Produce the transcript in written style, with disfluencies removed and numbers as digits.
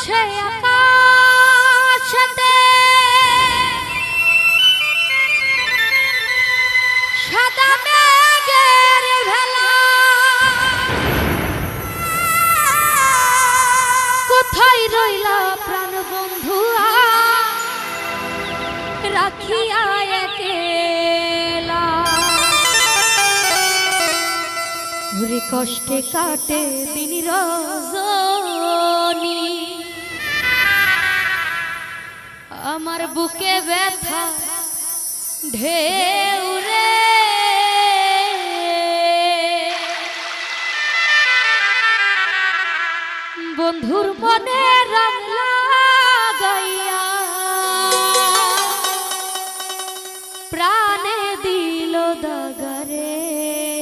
সে আকাশেতে সাদা মেঘের ভেলা, কোথায় রইলা প্রাণ বন্ধু রাখিয়া একেলা। ওরে কষ্টে কাটে দিন রজনী, আমার বুকে ব্যথা ঢেউ রে। বন্ধুর মনে রঙ